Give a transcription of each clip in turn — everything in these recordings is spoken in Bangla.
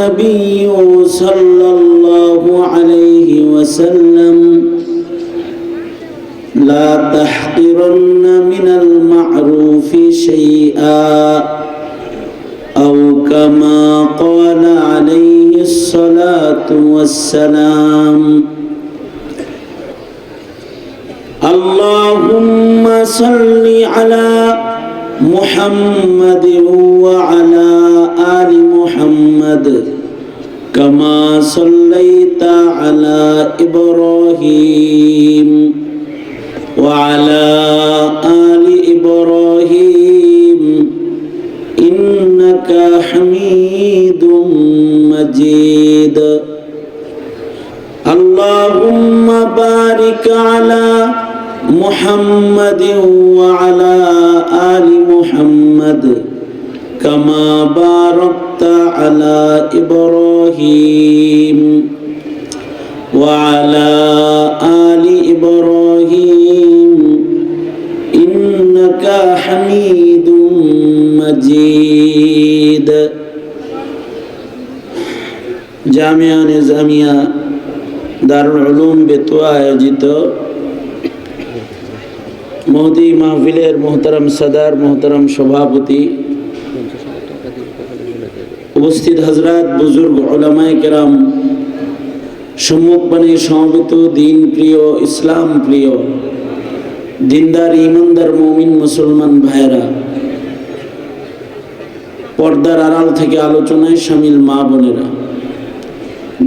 النبي صلى الله عليه وسلم لا تحقرن من المعروف شيئا أو كما قال عليه الصلاة والسلام اللهم صل على محمد وعلى آل محمد كما صليت على إبراهيم وعلى آل إبراهيم إنك حميد مجيد اللهم بارك على محمد وعلى آل محمد كما باركت على إبراهيم وعلى آل إبراهيم إنك حميد مجيد জামিয়া নিজামিয়া দারুল উলুম বেতুয়া আয়োজিত মহদি মাহফিলের মোহতারাম সদার, মোহতারাম সভাপতি, উপস্থিত হযরত, বুজুর্গ, উলামায়ে কেরাম, সম্মুখপানে সমবেত দিন প্রিয়, ইসলাম প্রিয়, দিনদার ইমানদার মুমিন মুসলমান ভাইরা, পর্দার আড়াল থেকে আলোচনায় শামিল মা বোনেরা,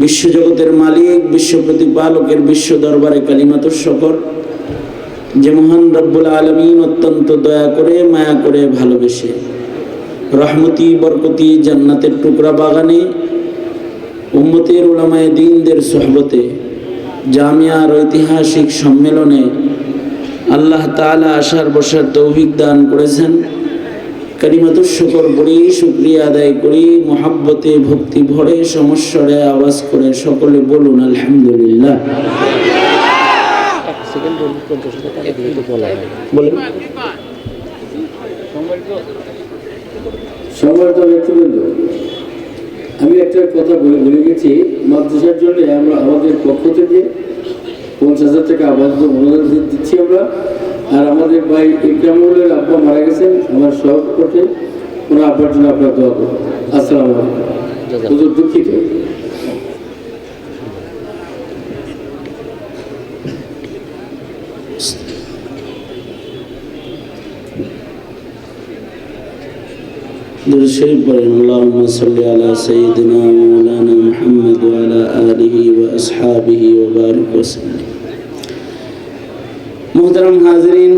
বিশ্বজগতের মালিক, বিশ্ব প্রতিপালকের বিশ্ব দরবারে কালিমাতুশ শুকর যে মহান রব্বুল আলামিন অত্যন্ত দয়া করে, মায়া করে, ভালোবেসে রহমতি বরকতি জান্নাতের টুকরা বাগানে উম্মতের উলামায়ে দ্বীনদের সোহবতে জামিয়ার ঐতিহাসিক সম্মেলনে আল্লাহ তাআলা আসার বসার তৌফিক দান করেছেন। কালিমাতুশ শুকর পড়ি, শুকরিয়া আদায় করি, মুহাব্বতে ভক্তি ভরে সমস্বরে আওয়াজ করে সকলে বলুন আলহামদুলিল্লাহ। সম্মানিত ব্যক্তিবৃন্দ, আমি একটা কথা বলে গেছি, মাদ্রাসার জন্য আমরা আমাদের পক্ষ থেকে 50,000 টাকা আপাতত অনুদান দিচ্ছি আমরা। আর আমাদের ভাই ইকরামুলের আব্বা মারা গেছেন, আমার সহকর্মী, ওনার আব্বার জন্য আপনার দোয়া করুন। আসসালামু আলাইকুম। হুজুর দুঃখিত। درود شریف پڑھیں اللهم صل علی سیدنا مولانا محمد وعلى آلہ واصحابہ وبارک وسلم۔ মোহতারাম হাজরিন,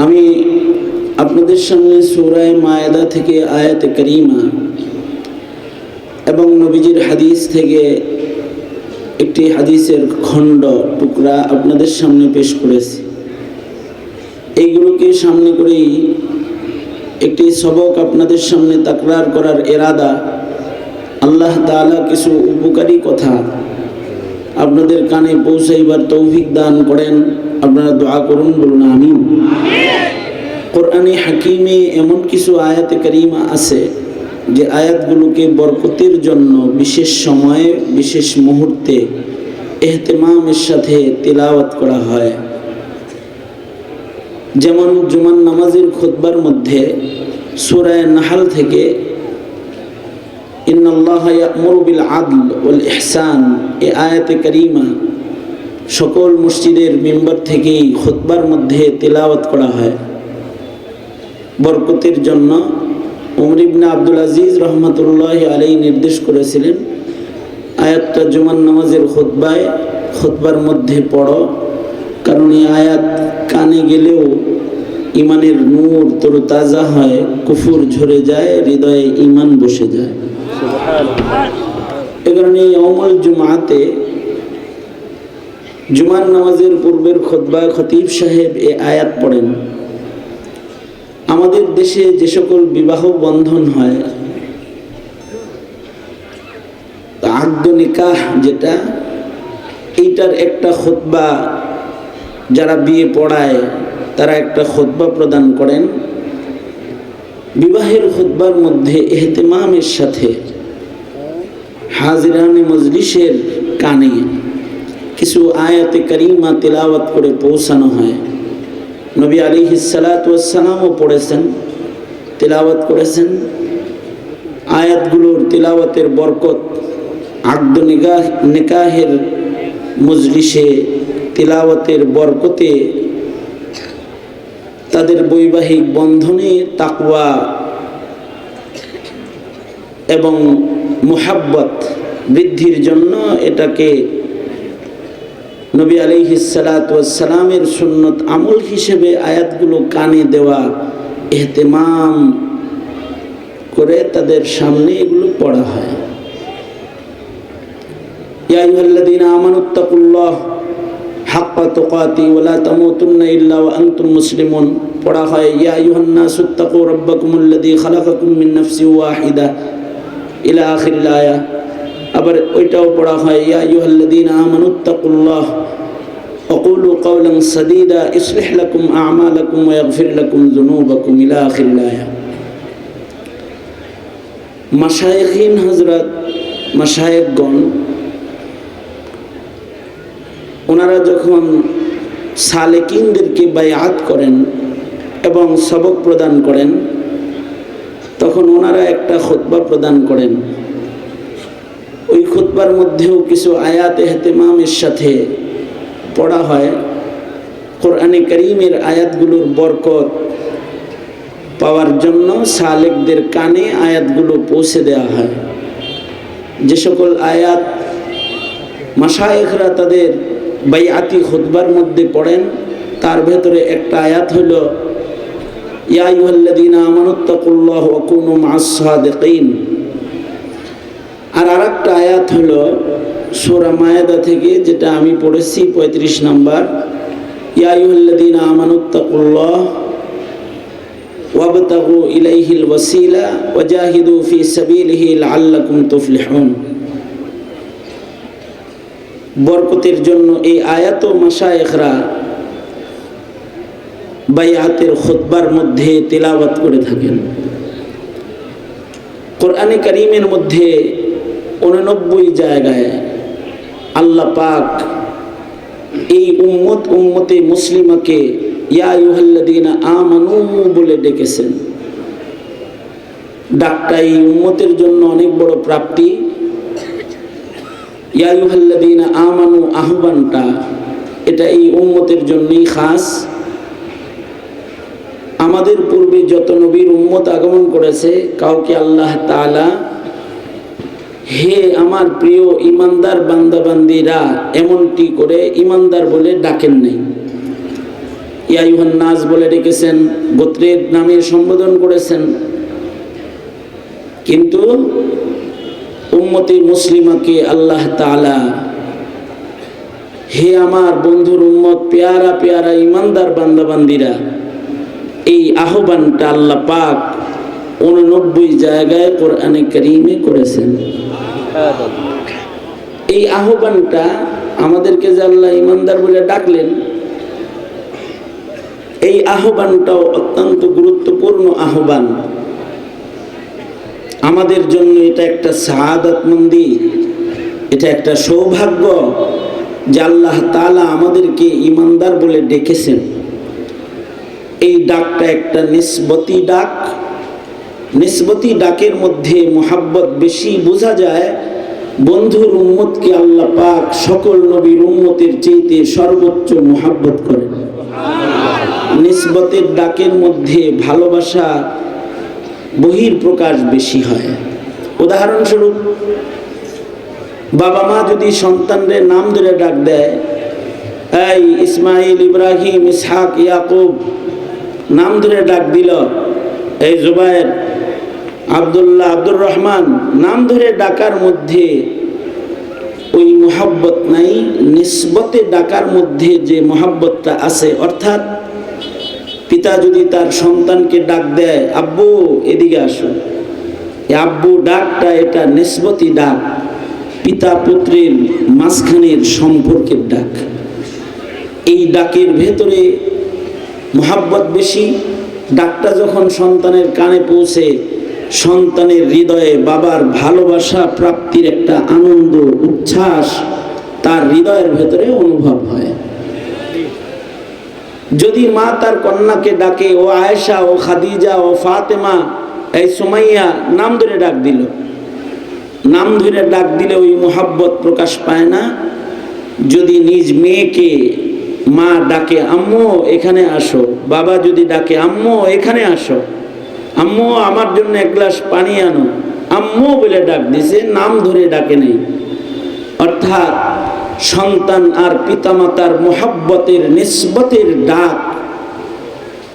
আমি আপনাদের সামনে সূরা মায়েদা থেকে আয়াতে কারিমা এবং নবীজির হাদিস থেকে একটি হাদিসের খণ্ড টুকরা আপনাদের সামনে পেশ করেছি। এইগুলোকে সামনে করেই একটি সবক আপনাদের সামনে তাকরার করার ইরাদা। আল্লাহ তাআলা কিছু উপকারী কথা আপনাদের কানে পৌঁছাইবার তৌফিক দান করেন। আপনারা দোয়া করুন, বলুন আমিন। কোরআনে হাকিমে এমন কিছু আয়াতে কারিমা আছে যে আয়াতগুলোকে বরকতের জন্য বিশেষ সময়ে, বিশেষ মুহূর্তে ইহতিমামের সাথে তিলাওয়াত করা হয়। যেমন জুমার নামাজের খুতবার মধ্যে সূরা নাহল থেকে ইন্নাল্লাহা ইয়া'মুরু বিল আদল ওয়াল ইহসান এই আয়াতে কারিমা সকল মসজিদের মিম্বার থেকেই খুতবার মধ্যে তিলাওয়াত করা হয় বরকতের জন্য। ওমর ইবনে আব্দুল আজিজ রহমাতুল্লাহি আলাইহি নির্দেশ করেছিলেন, আয়াতটা জুমার নামাজের খুতবার মধ্যে পড়ো, কারণ এই আয়াত কানে গেলেও ইমানের নূর তরতাজা হয়, কুফর ঝরে যায়, হৃদয়ে ইমান বসে যায়। এ কারণে ইয়াউমুল জুমআতে জুমার নামাজের পূর্বের খুতবায় খতিব সাহেব এই আয়াত পড়েন। আমাদের দেশে যে সকল বিবাহ বন্ধন হয়, আকদ নিকাহ যেটা, এইটার একটা খুতবা যারা বিয়ে পড়ায় তারা একটা খুতবা প্রদান করেন। বিবাহের খুতবার মধ্যে ইহতিমামের সাথে হাজিরানে মজলিসের কানে কিছু আয়াতে কারিমা তিলাওয়াত করে পৌঁছানো হয়। নবী আলাইহিস সালাতু ওয়াস সালামও পড়েছেন, তিলাওয়াত করেছেন। আয়াতগুলোর তিলাওয়াতের বরকত আকদ নিকাহের মজলিসে তিলাওয়াতের বরকতে তাদের বৈবাহিক বন্ধনে তাকওয়া এবং মুহাব্বত বৃদ্ধির জন্য এটাকে নবী আলাইহিস সালাতু ওয়াস সালামের সুন্নত আমল হিসেবে আয়াতগুলো কানে দেওয়া, ইহতিমাম করে তাদের সামনে এগুলো পড়া হয়। ইয়া আইয়ুহাল্লাযীনা আমানুত্তাকুল্লাহ হাক্কা তুকাতি ওয়া লা তামুতুন্না ইল্লা ওয়া আনতুম মুসলিমুন পড়া হয়। ইয়া আইয়ুহান নাসুত্তাকু রাব্বাকুমুল্লাযী খালাকাকুম মিন নাফসিন ওয়াহিদা ইলা আখিরিল আয়া। আবার ওইটাও পড়া হয় ইয়া আইয়ুহাল্লাযীনা আমানুত্তাকুল্লাহ ওয়া কুলু কাওলান সাদীদা ইসলিহ লাকুম আ'মালাকুম ওয়া ইয়াগফির লাকুম যুনুবাকুম ইলা আখিরিল আয়া। মাশায়েখিন হযরত, মাশায়েখগণ ওনারা যখন সালেকিনদেরকে বায়াত করেন এবং সবক প্রদান করেন তখন ওনারা একটা খুতবা প্রদান করেন। ওই খুতবার মধ্যেও কিছু আয়াত ইহতিমামের সাথে পড়া হয়। কোরআনে কারীমের আয়াতগুলোর বরকত পাওয়ার জন্য সালেকদের কানে আয়াতগুলো পৌঁছে দেওয়া হয়। যে সকল আয়াত মাশায়েখরা তাদের বাইআতি খুতবার মধ্যে পড়েন তার ভেতরে একটা আয়াত হলো ইয়া আইয়ুহাল্লাযীনা আমানুত্তাকুল্লাহ ওয়া কুনু মা'আস সাদিকিন। আর আরেকটা আয়াত হলো সূরা মায়েদা থেকে, যেটা আমি পড়েছি 35 নম্বর, ইয়া আইয়ুহাল্লাযীনা আমানুত্তাকুল্লাহ ওয়াবতাগু ইলাইহিল ওয়াসিলা ওয়াজাহিদু ফি সাবিলিহি লাআল্লাকুম তুফলিহুন। বরকতের জন্য এই আয়াত মাশায়েখরা বাইআতের খুতবার মধ্যে তিলাওয়াত করে থাকেন। কোরআনে কারীমের মধ্যে 89 জায়গায় আল্লাহ পাক এই উম্মতে মুসলিমাকে ইয়া আইয়ুহাল্লাযীনা আমানু বলে ডেকেছেন। ডাকটা এই উম্মতের জন্য অনেক বড় প্রাপ্তি। ইয়া আইয়ুহাল্লাযীনা আমানু আহ্বানটা এটা এই উম্মতের জন্যই খাস। আমাদের পূর্বে যত নবীর উম্মত আগমন করেছে কাউকে আল্লাহ তাআলা হে আমার প্রিয় ইমানদার বান্দাবান্দিরা এমনটি করে ইমানদার বলে ডাকেন নাই। ইয়া আইয়ুহান নাস বলে ডেকেছেন, গোত্রের নামে সম্বোধন করেছেন, কিন্তু উম্মতে মুসলিমাকে আল্লাহ তাআলা হে আমার বন্ধুর উম্মত, পেয়ারা পেয়ারা ইমানদার বান্দাবান্দিরা, এই আহ্বানটা আল্লাহ পাক 89 জায়গায় কোরআনে কারীমে করেছেন। এই আহ্বানটা আমাদেরকে যে আল্লাহ ইমানদার বলে ডাকলেন, এই আহ্বানটাও অত্যন্ত গুরুত্বপূর্ণ আহ্বান। আমাদের জন্য এটা একটা সাআদাতমন্দি, এটা একটা সৌভাগ্য যে আল্লাহ তাআলা আমাদেরকে ইমানদার বলে ডেকেছেন। এই ডাকটা একটা নিসবতি ডাক। নিসবতি ডাকের মধ্যে মুহাব্বত বেশি বোঝা যায়। বন্ধুর উম্মতকে আল্লাহ পাক সকল নবীর উম্মতের চাইতে সর্বোচ্চ মুহাব্বত করেন। নিসবতের ডাকের মধ্যে ভালোবাসা বহির প্রকাশ বেশি হয়। উদাহরণস্বরূপ বাবা মা যদি সন্তানদের নাম ধরে ডাক দেয়, এই ইসমাইল, ইব্রাহিম, ইসহাক, ইয়াকুব নাম ধরে ডাক দিল, এই জুবায়ের, আব্দুল্লাহ, আব্দুর রহমান নাম ধরে ডাকার মধ্যে ওই মুহাব্বত নাই। নিসবতে ডাকার মধ্যে যে মুহাব্বতটা আছে, অর্থাৎ পিতা যদি তার সন্তানকে ডাক দেয়, আব্বু এদিকে আসো, এই আব্বু ডাকটা এটা নিসবতি ডাক, পিতা পুত্রের মাঝখানের সম্পর্কের ডাক। এই ডাকের ভেতরে মুহাব্বত বেশি, ডাকটা যখন সন্তানের কানে পৌঁছে, সন্তানের হৃদয়ে বাবার ভালোবাসা প্রাপ্তির একটা আনন্দ উচ্ছ্বাস তার হৃদয়ের ভেতরে অনুভব হয়। যদি মা তার কন্যাকে ডাকে, ও আয়েশা, ও খাদিজা, ও ফাতেমা, এই সুমাইয়া, নাম ধরে ডাক দিল, নাম ধরে ডাক দিলে ওই মোহাব্বত প্রকাশ পায় না। যদি নিজ মেয়েকে মা ডাকে, আম্মু এখানে আসো, বাবা যদি ডাকে, আম্মু এখানে আসো, আম্মু আমার জন্য এক গ্লাস পানি আনো, আম্মু বলে ডাক দিছে, নাম ধরে ডাকে নেই। অর্থাৎ সন্তান আর পিতামাতার মোহাব্বতের নিসবতের ডাক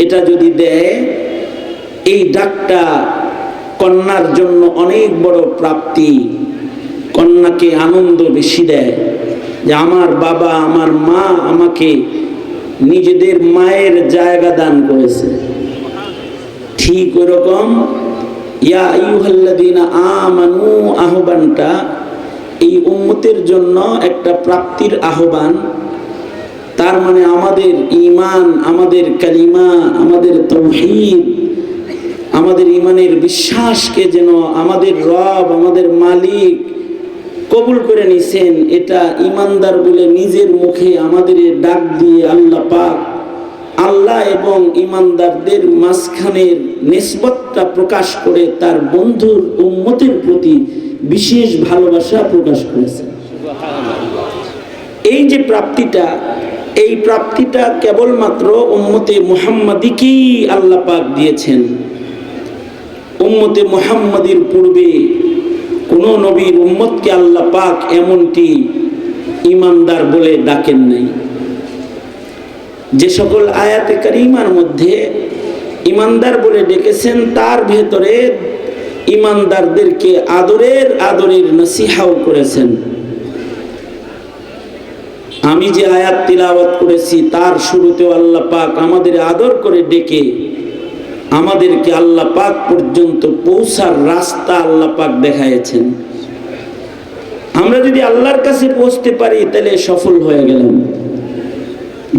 এটা যদি দেয়, এই ডাকটা কন্যার জন্য অনেক বড় প্রাপ্তি। কন্যাকে আনন্দ বেশি দেয় যে আমার বাবা আমার মা আমাকে নিজেদের মায়ের জায়গা দান করেছে। ঠিক ওরকম ইয়া আইয়ুহাল্লাযীনা আমানু আহ্বানটা এই উম্মতের জন্য একটা প্রাপ্তির আহ্বান। তার মানে আমাদের ঈমান, আমাদের কালিমা, আমাদের তাওহীদ, আমাদের ঈমানের বিশ্বাসকে যেন আমাদের রব, আমাদের মালিক কবুল করে নিছেন, এটা ঈমানদার বলে নিজের মুখে আমাদের ডাক দিয়ে আল্লাহ পাক, আল্লাহ এবং ঈমানদারদের মাঝখানের নিসবতটা প্রকাশ করে তার বন্ধুর উম্মতের প্রতি বিশেষ ভালোবাসা প্রকাশ করেছেন। এই যে প্রাপ্তিটা, এই প্রাপ্তিটা কেবলমাত্র উম্মতে মুহাম্মাদীকেই আল্লাহ পাক দিয়েছেন। উম্মতে মুহাম্মাদীর পূর্বে কোন নবীর উম্মতকে আল্লাহ পাক এমনটি ঈমানদার বলে ডাকেন নাই। যে সকল আয়াতে কারিমার মধ্যে ঈমানদার বলে ডেকেছেন, তার ভেতরে ঈমানদারদেরকে আদরের নসিহাও করেছেন। আমি যে আয়াত তিলাওয়াত করেছি তার শুরুতেও আল্লাহ পাক আমাদের আদর করে ডেকে আমাদেরকে আল্লাহ পাক পর্যন্ত পৌঁছার রাস্তা আল্লাহ পাক দেখাইছেন। আমরা যদি আল্লাহর কাছে পৌঁছতে পারি তাহলে সফল হয়ে গেলাম।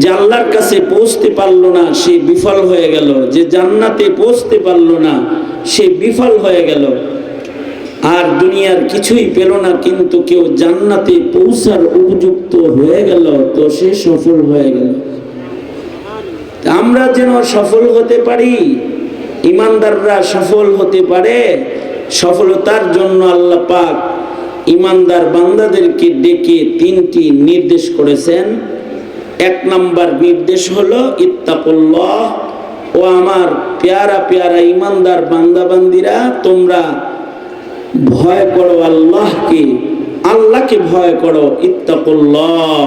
যে আল্লাহর কাছে পৌঁছতে পারলো না সে বিফল হয়ে গেল, যে জান্নাতে পৌঁছতে পারলো না সে বিফল হয়ে গেল। আর দুনিয়ার কিছুই পেল না কিন্তু কেউ জান্নাতে পৌঁছার উপযুক্ত হয়ে গেল, তো সে সফল হয়ে গেল। আমরা যেন সফল হতে পারি, ঈমানদাররা সফল হতে পারে, সফলতার জন্য আল্লাহ পাক ঈমানদার বান্দাদেরকে ডেকে তিনটি নির্দেশ করেছেন। এক নাম্বার নির্দেশ হলো ইত্তাকুল্লাহ, ও আমার পেয়ারা পেয়ারা ঈমানদার বান্দা বান্দিরা, তোমরা ভয় করো আল্লাহকে, আল্লাহকে ভয় করো। ইত্তাকুল্লাহ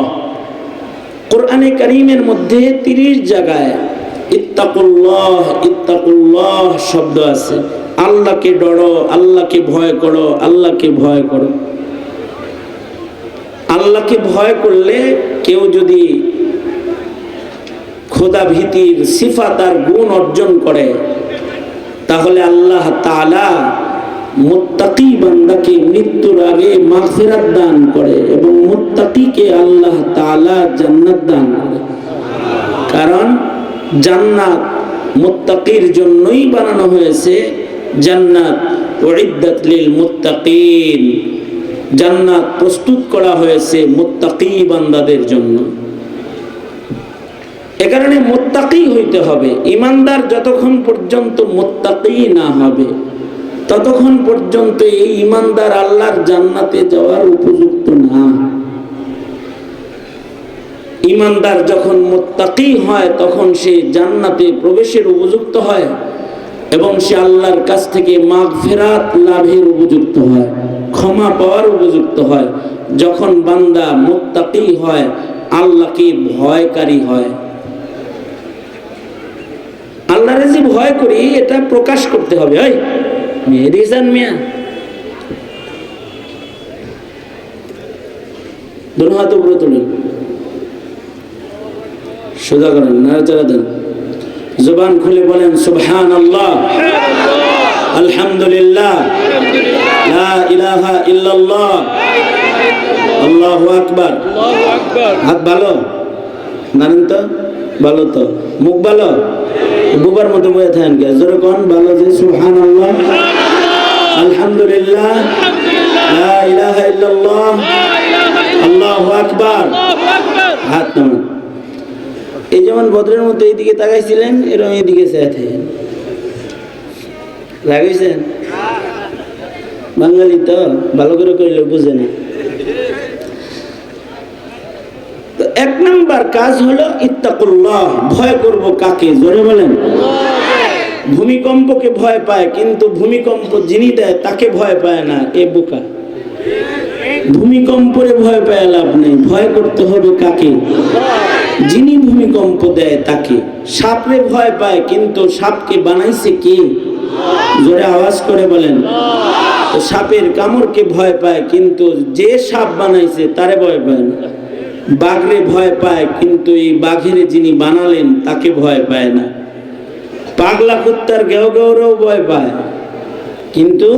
কোরআনে কারীমের মধ্যে 30 জায়গায় ইত্তাকুল্লাহ ইত্তাকুল্লাহ শব্দ আছে। আল্লাহকে ডরো, আল্লাহকে ভয় করো, আল্লাহকে ভয় করো। আল্লাহকে ভয় করলে কেউ যদি খোদা ভীতির সিফাত আর গুণ অর্জন করে তাহলে আল্লাহ তাআলা মুত্তাকি বান্দাকে মৃত্যুর আগে মাগফিরাত দান করে এবং মুত্তাকিকে আল্লাহ তাআলা জান্নাত দান করে। কারণ জান্নাত মুত্তাকির জন্যই বানানো হয়েছে। জান্নাত উইদ্দাত লিল মুত্তাকিন, জান্নাত প্রস্তুত করা হয়েছে মুত্তাকি বান্দাদের জন্য। এ কারণে মুত্তাকি হইতে হবে। ঈমানদার যতক্ষণ পর্যন্ত মুত্তাকি না হবে ততক্ষণ পর্যন্ত এই ঈমানদার আল্লাহর জান্নাতে যাওয়ার উপযুক্ত না। ঈমানদার যখন মুত্তাকি হয় তখন সে জান্নাতে প্রবেশের উপযুক্ত হয় এবং সে আল্লাহর কাছ থেকে মাগফিরাত লাভের উপযুক্ত হয়, ক্ষমা পাওয়ার উপযুক্ত হয়। যখন বান্দা মুত্তাকি হয়, আল্লাহকে ভয়কারী হয়। আল্লাহরে যে ভয় করি এটা প্রকাশ করতে হবে। ওই মেরিজান মিয়া দুনো হাত উপরে তুলুন, সোজা করেন, নাড়াচাড়া দেন, জবান খুলে বলেন সুবহানাল্লাহ, আলহামদুলিল্লাহ, লা ইলাহা ইল্লাল্লাহ, আল্লাহু আকবার। হাত ভালো নারেন তো, ভালো তো, মুখ ভালো, বুবার মতো বয়ে থাকেন কে? জোরে কোন ভালো যে সুবহানাল্লাহ, আলহামদুলিল্লাহ, লা ইলাহা ইল্লাল্লাহ, আল্লাহু আকবার। হাত নামান। এই যেমন বদরের মতো এইদিকে তাকাইছিলেন, এরকম এইদিকে চেয়ে থাকেন। লাগাইছেন? বাঙালি তো ভালো করে কইলে বুঝে না। এক নাম্বার কাজ হলো ইত্তাকুল্লাহ, ভয় করব কাকে? জোরে বলেন। ভূমিকম্পকে ভয় পায়, কিন্তু ভূমিকম্প যিনি দেয় তাকে ভয় পায় না, এ বোকা। ভূমিকম্পরে ভয় পায় লাভ নেই, ভয় করতে হবে কাকে? যিনি ভূমিকম্প দেয় তাকে। সাপরে ভয় পায়, কিন্তু সাপকে বানাইছে কে? জোরে আওয়াজ করে বলেন। সাপের কামড়কে ভয় পায়, কিন্তু যে সাপ বানাইছে তারে ভয় পায় না। বাঘরে ভয় পায়, কিন্তু এই বাঘের যিনি বানালেন তাকে ভয় পায় না। পাগলা কুত্তার গেও গেওরেও ভয় পায়, কিন্তু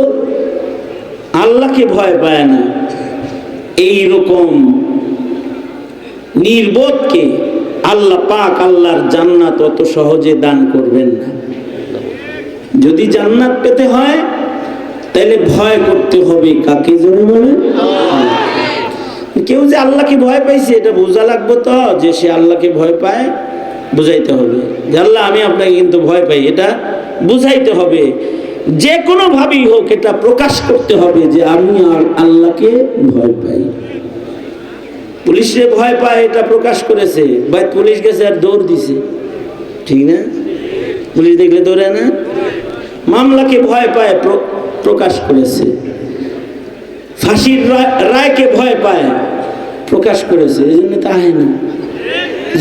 আল্লাহকে ভয় পায় না। এই রকম নির্বোধকে আল্লাহ পাক আল্লাহর জান্নাত অত সহজে দান করবেন না। যদি জান্নাত পেতে হয় তাহলে ভয় করতে হবে কাকে? জোরে বলেন। কেউ যে আল্লাহকে ভয় পাইছে এটা বোঝা লাগবে তো, যে সে আল্লাহকে ভয় পায় বুঝাইতে হবে যে আল্লাহ আমি আপনাকে কিন্তু ভয় পাই, এটা বুঝাইতে হবে। যে কোনো ভাবেই হোক এটা প্রকাশ করতে হবে যে আমি আল্লাহকে ভয় পাই। পুলিশে ভয় পায় এটা প্রকাশ করেছে, ভাই পুলিশ গেছে আর দৌড় দিছে, ঠিক না? পুলিশ দেখলে দৌড়ে না। মামলাকে ভয় পায় প্রকাশ করেছে। ফাঁসির রায়কে ভয় পায় প্রকাশ করেছে, এই জন্য তাই না।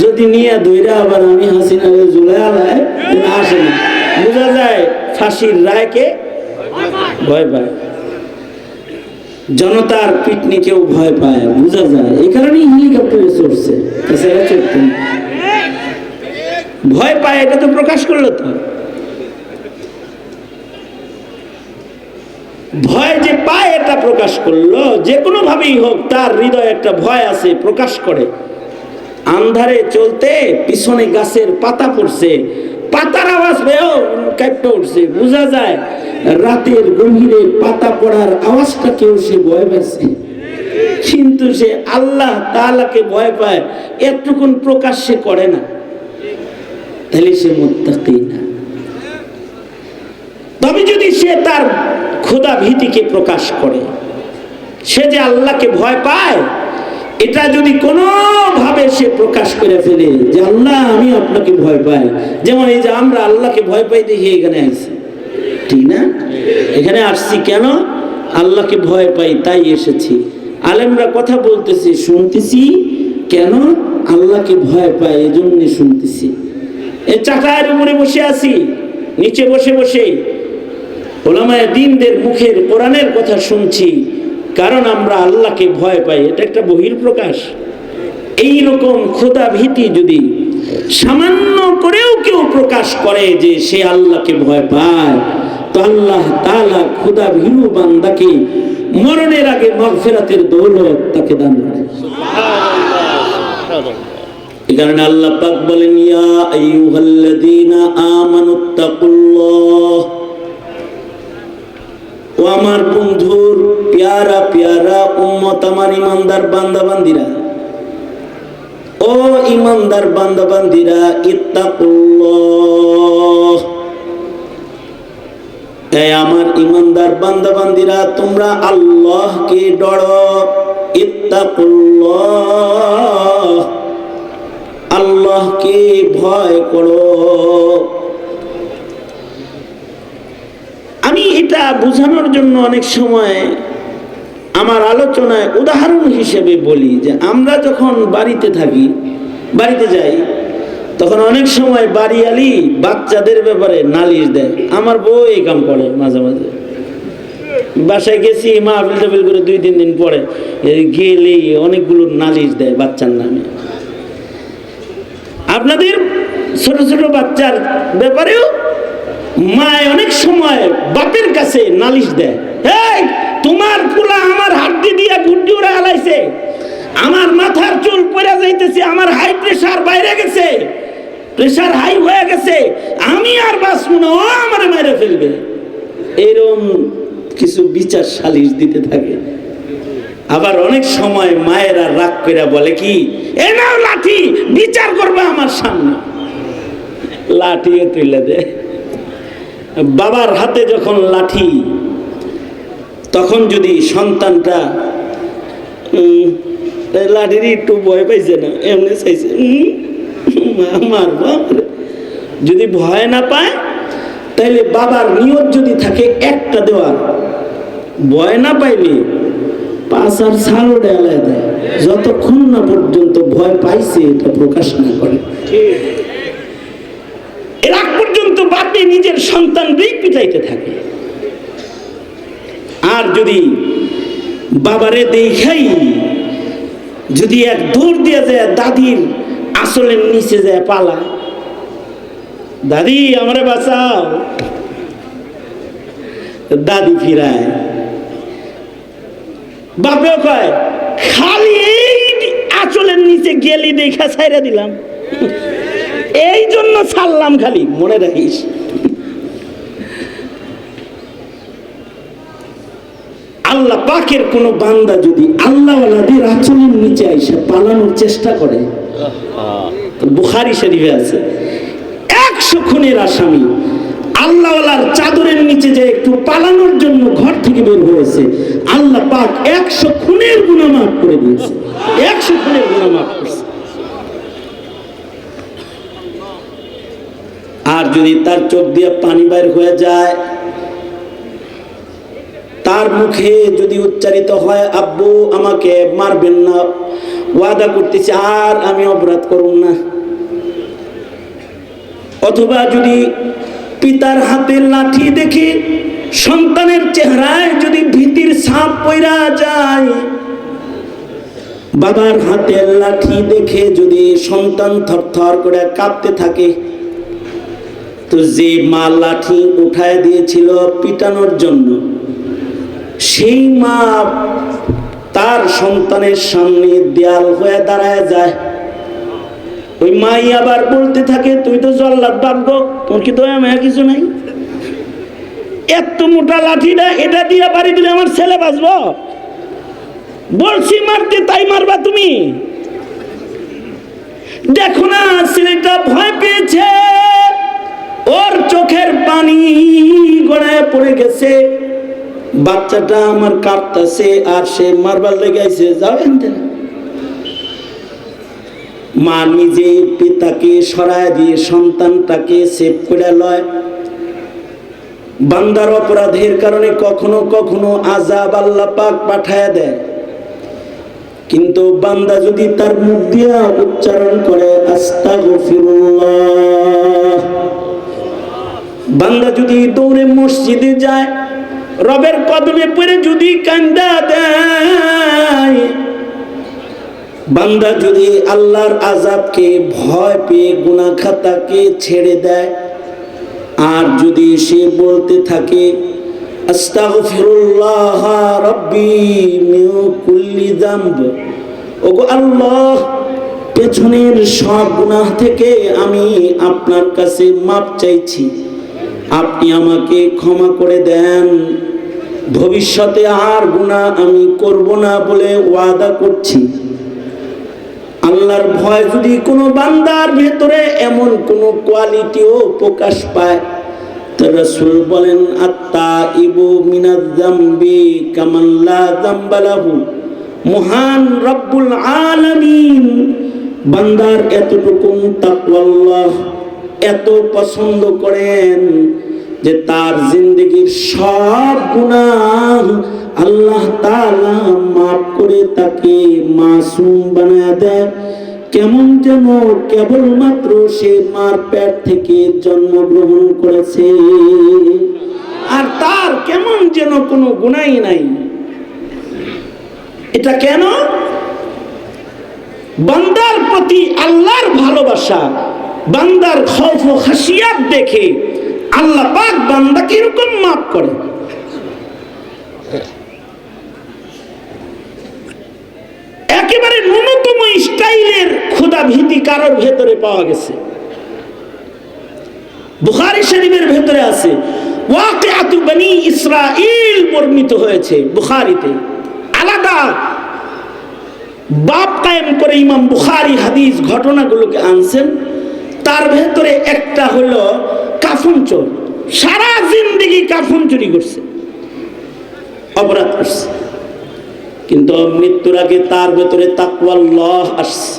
যদি নিয়ে ধৈরা আবার আমি হাসিনা জুলাই আলায় আসে না, বোঝা যায় ফাঁসির রায়কে ভয় পায়। জনতার পিটনিকেও ভয় পায়, বোঝা যায়। এই কারণেই হেলিকপ্টারে চড়ছে, তাছাড়া চড়ত না। ভয় পায়, এটা তো প্রকাশ করলো তো। ভয় যে পায় এটা প্রকাশ করলো। যে কোনো ভাবেই হোক তার হৃদয়ে একটা ভয় আছে, প্রকাশ করে। আন্ধারে চলতে পিছনে গাছের পাতা পড়ছে, পাতার আওয়াজ পেয়েও কাঁপতে উঠছে, বোঝা যায় রাতের গভীরে পাতা পড়ার আওয়াজটাকেও সে ভয় পাচ্ছে। কিন্তু সে আল্লাহ তাআলাকে ভয় পায়, এতটুকুন প্রকাশ সে করে না, তাহলে সে মুত্তাকি না। তবে যদি সে তার খোদা ভীতিকে প্রকাশ করে, সে যে আল্লাহকে ভয় পায়, এটা যদি কোনো ভাবে সে প্রকাশ করে ফেলে যে আল্লাহ আমি আপনাকে ভয় পাই, যেমন এই যে আমরা আল্লাহকে ভয় পাই দেখি এখানে আসছি, ঠিক না? এখানে আসছি কেন? আল্লাহকে ভয় পাই তাই এসেছি। আলেমরা কথা বলতেছি, শুনতেছি কেন? আল্লাহকে ভয় পাই এজন্য শুনতেছি। এই চাটায়ের উপরে বসে আছি, নিচে বসে বসে উলামায়ে দ্বীনদের মুখের কোরআনের কথা শুনছি, কারণ আমরা আল্লাহকে ভয় পাই। এটা একটা বহিঃপ্রকাশ। এই রকম খোদা ভীতি যদি সামান্য করেও কেউ প্রকাশ করে যে সে আল্লাহকে ভয় পায়, তো আল্লাহ তাআলা খোদা ভীরু বান্দাকে মরণের আগে মাগফিরাতের দৌলত তাকে দান করেন। এই কারণে আল্লাহ পাক বলেন, ইয়া আইয়ুহাল্লাযীনা আমানুত্তাকুল্লাহ, ও আমার বন্ধুর প্যারা প্যারা উম্মত, আমার ইমানদার বান্দা বান্দিরা, ও ইমানদার বান্দা বান্দিরা, ইত্তাকুল্লাহ, এই আমার ইমানদার বান্দা বান্দিরা তোমরা আল্লাহকে ডরো। ইত্তাকুল্লাহ, আল্লাহকে ভয় করো। আমি এটা বোঝানোর জন্য অনেক সময় আমার আলোচনায় উদাহরণ হিসেবে বলি যে আমরা যখন বাড়িতে থাকি, বাড়িতে যাই, তখন অনেক সময় বাড়িয়ালি বাচ্চাদের ব্যাপারে নালিশ দেয়। আমার বউ এই কাম করে মাঝে মাঝে। বাসায় গেছি, মাহফিল টাফিল করে 2-3 দিন পরে গেলেই অনেকগুলো নালিশ দেয় বাচ্চার নামে। আপনাদের ছোট ছোট বাচ্চার ব্যাপারেও মায় অনেক সময় বাপের কাছে নালিশ দেয়, এই তোমার পোলা আমার হাড্ডি দিয়া গুড্ডি উড়ে হালাইছে, আমার মাথার চুল পড়ে যাইতেছে, আমার হাই প্রেশার বাইরে গেছে, প্রেশার হাই হয়ে গেছে, আমি আর বাঁচবো না, ও আমারে মেরে ফেলবে, এরকম কিছু বিচার সালিশ দিতে থাকে। আবার অনেক সময় মায়েরা রাগ করে বলে কি, এ নাও লাঠি, বিচার করবে আমার সামনে, লাঠিও তুলে দেয়। বাবার হাতে যখন লাঠি, তখন যদি সন্তানটা লাঠির একটু ভয় পাইছে না, এমনি চাইছে মারবো, যদি ভয় না পায় তাইলে বাবার নিয়ত যদি থাকে একটা দেওয়ার, ভয় না পাইলে পাঁচ আর ছাড়ও ডেলায় দেয়, যতক্ষণ না পর্যন্ত ভয় পাইছে এটা প্রকাশ না করে। এর আগ পর্যন্ত বাপে নিজের সন্তানকেই পিটাইতে থাকে। আর যদি বাবারে দেখাই যদি এক দৌড় দিয়ে যায় দাদির আসলের নিচে যায় পালায়, দাদি আমারে বাঁচাও, দাদি ফিরায়, বাপেও কয় খালি এই আঁচলের নিচে গেলি দেখা ছাইরা দিলাম, এই জন্য ছাড়লাম, খালি মনে রাখিস। আল্লাহ পাকের কোন বান্দা যদি আল্লাহওয়ালাদের আঁচলের নিচে এসে পালানোর চেষ্টা করে, বুখারী শরীফে আছে 100 খুনের আসামি আল্লাহওয়ালার চাদরের নিচে যে একটু পালানোর জন্য ঘর থেকে বের হয়েছে, আল্লাহ পাক 100 খুনের গুনাহ মাফ করে দিয়েছে, 100 খুনের গুনাহ মাফ করছে। আর যদি তার চোখ দিয়ে পানি বাইর হয়ে যায়, তার মুখে যদি উচ্চারিত হয় আব্বু আমাকে মারবেন না, ওয়াদা করতেছি আর আমি অপরাধ করব না, অথবা যদি পিতার হাতে লাঠি দেখে সন্তানের চেহারায় যদি ভীতির ছাপ পড়া যায়, বাবার হাতের লাঠি দেখে যদি সন্তান থরথর করে কাঁপতে থাকে, তো যে মা লাঠি উঠায় দিয়েছিল পিটানোর জন্য, সেই মা তার সন্তানের সামনে দেয়াল হয়ে দাঁড়ায় যায়। ওই মাই আবার বলতে থাকে তুই তো জল্লাদ ভাগ্য, তোর কি দয়া মায়া কিছু নাই, এত মোটা লাঠিটা এটা দিয়ে বাড়ি দিলে আমার ছেলে বাঁচবো, বলছি মারতে তাই মারবা তুমি, দেখো না ছেলেটা ভয় পেয়েছে, ওর চোখের পানি গড়ায় পড়ে গেছে, বাচ্চাটা আমার কাঁদতেছে আর সে মারবার লেগেছে, যাবেন না। মা নিজে পিতাকে সরায় দিয়ে সন্তানটাকে সেভ করে লয়। বান্দার অপরাধের কারণে কখনো কখনো আযাব আল্লাহ পাক পাঠায় দেয়, কিন্তু বান্দা যদি তার মুখ দিয়া উচ্চারণ করে আস্তাগফিরুল্লাহ, বান্দা যদি দৌড়ে মসজিদে যায়, রবের কদমে পড়ে যদি কান্দা দেয়, বান্দা যদি আল্লাহর আযাবকে ভয় পেয়ে গুনাহ খাতাকে ছেড়ে দেয়, আর যদি সে বলতে থাকে আস্তাগফিরুল্লাহ রাব্বি মিন কুল্লি যামব, ওগো আল্লাহ পেছনের সব গুনাহ থেকে আমি আপনার কাছে মাপ চাইছি, আপনি আমাকে ক্ষমা করে দেন, ভবিষ্যতে আর গুনাহ আমি করব না বলে ওয়াদা করছি। আল্লাহর ভয় যদি কোনো বান্দার ভেতরে এমন কোনো কোয়ালিটিও প্রকাশ পায়, তো রাসূল বলেন আত্তাইবু মিনাজ যামবি কামান লা যামবা লাহু, মহান রব্বুল আলামিন বান্দার এতটুকু তাকওয়াল্লাহ এত পছন্দ করেন যে তার জিন্দেগীর সব গুনাহ আল্লাহ তাআলা মাফ করে তাকে মাসুম বানায় দেয়, কেমন যেন কেবলমাত্র সে মার পেট থেকে জন্মগ্রহণ করেছে, আর তার কেমন যেন কোনো গুনাহই নাই। এটা কেন? বান্দার প্রতি আল্লাহর ভালোবাসা, বান্দার খৌফ ও খাশিয়াত দেখে আল্লাহ পাক বান্দাকে এরকম মাফ করে। একেবারে ন্যূনতম স্টাইলের খোদা ভীতি কারোর ভেতরে পাওয়া গেছে, বুখারী শরীফের ভেতরে আছে, ওয়াকিআতু বনি ইসরাইল বর্ণিত হয়েছে বুখারীতে। আলাদা বাব কায়েম করে ইমাম বুখারী হাদিস ঘটনাগুলোকে আনছেন। তার ভেতরে একটা হলো কাফন চোর, সারা জিন্দেগি কাফন চুরি করছে, অপরাধ করছে, কিন্তু মৃত্যুর আগে তার ভেতরে তাকওয়াল্লাহ আসছে,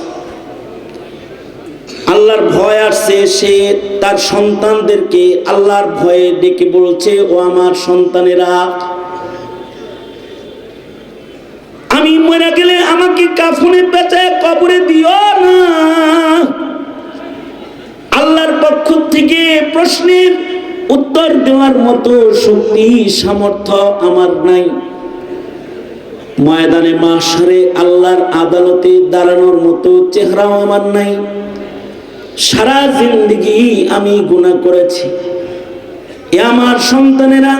আল্লাহর ভয় আসছে। সে তার সন্তানদেরকে আল্লাহর ভয়ে ডেকে বলছে, ও আমার সন্তানেরা, আমি মরে গেলে আমাকে কাফনে পেঁচায় কবরে দিও না। আল্লাহর পক্ষ থেকে প্রশ্নের উত্তর দেওয়ার মতো শক্তি সামর্থ্য আমার নাই। ময়দানে মাশরে আল্লাহর আদালতে দাঁড়ানোর মতো চেহারাও আমার নাই। সারা জিন্দেগি আমি গুনাহ করেছি। এ আমার সন্তানেরা,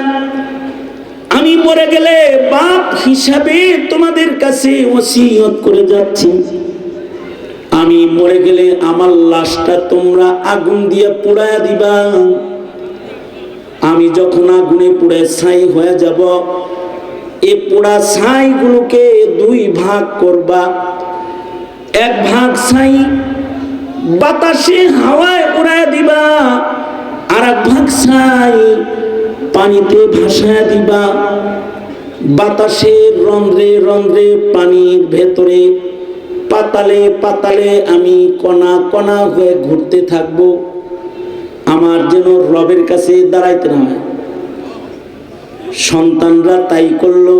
আমি মরে গেলে বাপ হিসাবে তোমাদের কাছে ওসিয়ত করে যাচ্ছি, আমি মরে গেলে আমার লাশটা তোমরা আগুন দিয়ে পোড়ায়া দিবা। আমি যখন আগুনে পুড়ে ছাই হয়ে যাব, এই পোড়া ছাইগুলোকে দুই ভাগ করবা। এক ভাগ ছাই বাতাসে হাওয়ায় উড়ায় দিবা, আর এক ভাগ ছাই পানিতে ভাসায় দিবা। বাতাসের রন্ধ্রে রন্ধ্রে, পানির ভেতরে, পাতালে পাতালে আমি কণা কণা হয়ে ঘুরতে থাকবো, আমার যেন রবের কাছে দাঁড়াইতে না হয়। সন্তানরা তাই করলো।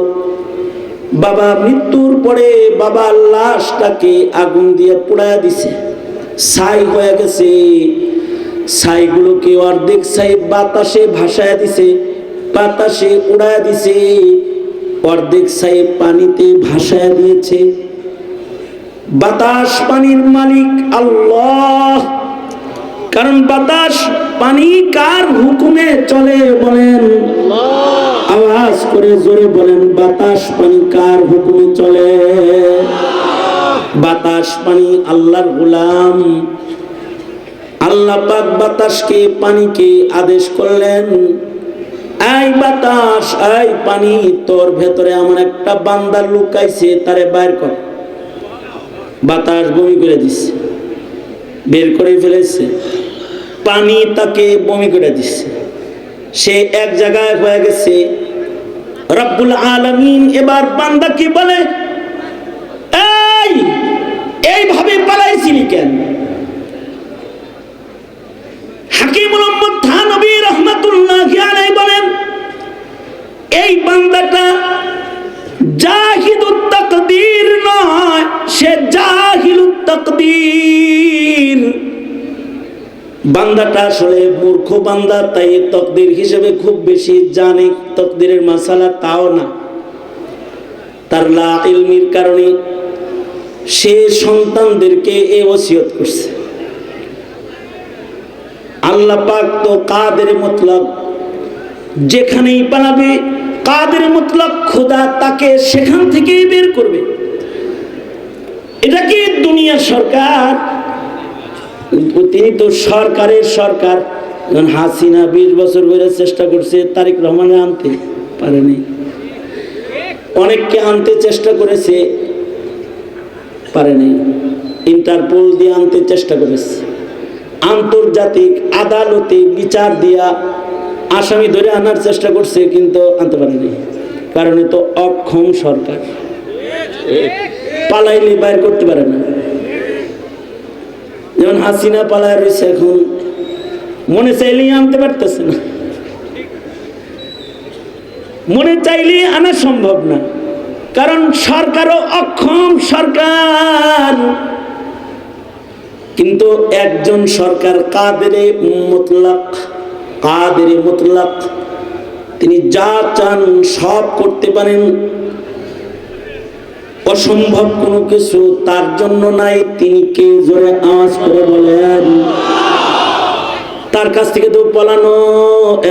বাবা মৃত্যুর পরে বাবার লাশটাকে আগুন দিয়ে পোড়ায় দিছে, ছাই হয়ে গেছে। ছাইগুলোকে অর্ধেক ছাই বাতাসে ভাসায় দিছে, বাতাসে উড়ায় দিছে, অর্ধেক ছাই পানিতে ভাসায় দিয়েছে। বাতাস পানির মালিক আল্লাহ, কারণ বাতাস পানি কার হুকুমে চলে বলেন? আওয়াজ করে জোরে বলেন, বাতাস পানি কার হুকুমে চলে? বাতাস পানি আল্লাহর গোলাম। আল্লাহ পাক বাতাসকে পানিকে আদেশ করলেন, এই বাতাস, এই পানি, তোর ভেতরে আমার একটা বান্দা লুকাইছে, তারে বাইর কর। বাতাস বমি করে দিচ্ছে, বের করে ফেলেছে। পানি তাকে বমি করে দিচ্ছে, সে এক জায়গায় হয়ে গেছে। রব্বুল আলামিন এবার বান্দাকে বলে, এইভাবে পালাইছিলি কেন? হাকিমুল উম্মত থানবী রাহমাতুল্লাহি আলাইহি বলেন, এই বান্দাটা জাহিদুত তাকদীর নয়, সে জাহিলুত তাকদীর। বান্দাটা আসলে মূর্খ বান্দা, তাই তকদির হিসেবে খুব বেশি জানে তকদিরের মাসালা তাও না। তার লা ইলমির কারণে সে সন্তানদেরকে এ ওসিয়ত করছে। আল্লাহ পাক তো কাদের মুতলাক, যেখানেই পালাবে কাদের মুতলাক খোদা তাকে সেখান থেকেই বের করবে। এটা কি দুনিয়ার সরকার? তিনি তো সরকারের সরকার। হাসিনা 20 বছর ধরে চেষ্টা করছে তারেক রহমানের আনতে পারেনি, অনেককে আনতে চেষ্টা করেছে, পারেনি। ইন্টারপোল দিয়ে আনতে চেষ্টা করেছে, আন্তর্জাতিক আদালতে বিচার দিয়া আসামি ধরে আনার চেষ্টা করছে, কিন্তু আনতে পারেনি, কারণ তো অক্ষম সরকার। পালাইলে বাইর করতে পারে না। যেমন হাসিনা পালায় রয়েছে, এখন মনে চাইলেই আনতে পারতেছে না, মনে চাইলেই আনা সম্ভব না, কারণ সরকারও অক্ষম সরকার। কিন্তু একজন সরকার কাদেরে মুতলাক, কাদেরে মুতলাক, তিনি যা চান সব করতে পারেন। অসম্ভব কোনো কিছু তার জন্য নাই। তিনি কে? জোরে আওয়াজ করে বলেন। তার কাছ থেকে তো পালানো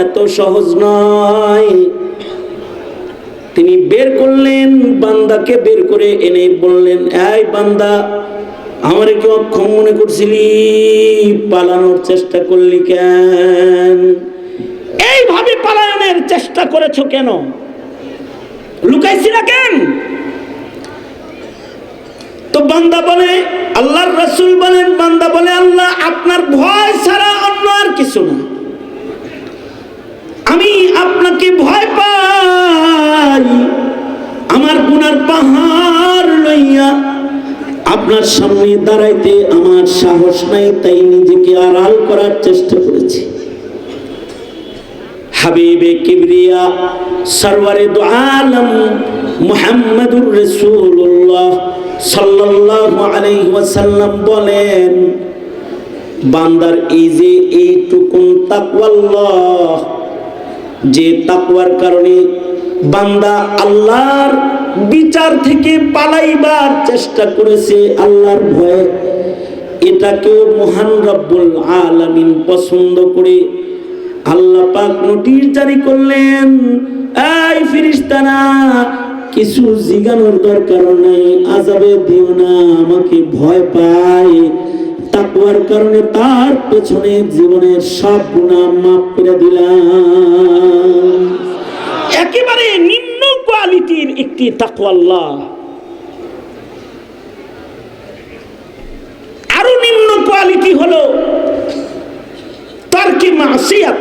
এত সহজ নয়। তিনি বের করলেন, বান্দাকে বের করে এনে বললেন, এই বান্দা, আমারে কি অক্ষম মনে করছিলি? পালানোর চেষ্টা করলি কেন? এইভাবে পালানোর চেষ্টা করেছো কেন? লুকাইছিলা কেন? তো বান্দা বলে, আল্লাহর রাসূল বলেন, বান্দা বলে, আল্লাহ আপনার ভয় ছাড়া অন্য আর কিছু না, আমি আপনাকে ভয় পাই। আমার গুনার পাহাড় লইয়া আপনার সামনে দাঁড়াইতে আমার সাহস নাই, তাই নিজেকে আড়াল করার চেষ্টা করেছি। হাবিবে কিবরিয়া সরওয়ারে দু আলম মুহাম্মদুর রাসূলুল্লাহ সাল্লাল্লাহু আলাইহি ওয়াসাল্লাম বলেন, বান্দার এই যে এইটুকুন তাকওয়াল্লাহ, যে তাকওয়ার কারণে বান্দা আল্লাহর বিচার থেকে পালাইবার চেষ্টা করেছে, আল্লাহর ভয়ে, এটাকেও মহান রব্বুল আলামিন পছন্দ করে আল্লাহ পাক নোটিশ জারি করলেন, এই ফেরেশতারা, কিছু জিগানোর দরকার নাই, আযাবে দিও না, আমাকে ভয় পায়। তাকওয়ার কারণে তার পেছনে জীবনের সব গুনাহ মাফ করে দিলাম। একেবারে নিম্ন কোয়ালিটির একটি তাকওয়াল্লাহ। আরো নিম্ন কোয়ালিটি হলো তারকে মাসিয়াত,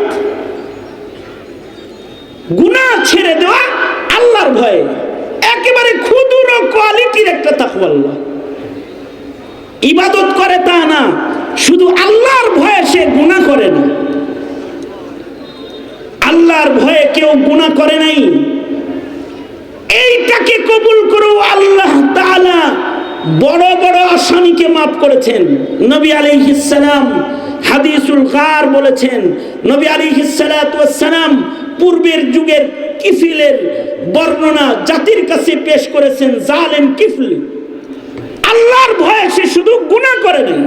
গুনাহ ছেড়ে দেওয়া আল্লাহর ভয়ে। একেবারে ক্ষুদ্র কোয়ালিটির একটা তাকওয়াল্লাহ। ইবাদত করে তা না, শুধু আল্লাহর ভয়ে সে গুনাহ করে না। আল্লাহর ভয়ে কেউ গুনাহ করে নাই, এইটাকে কবুল করো। আল্লাহ তাআলা বড় বড় আসামিকে মাফ করেছেন। নবী আলাইহিস সালাম হাদিসুল গার বলেছেন, নবী আলাইহিস সালাতু ওয়াস সালাম পূর্বের যুগের কিফিলের বর্ণনা জাতির কাছে পেশ করেছেন। জালেম কিফল, আল্লাহর ভয়ে সে শুধু গুনাহ করে নাই,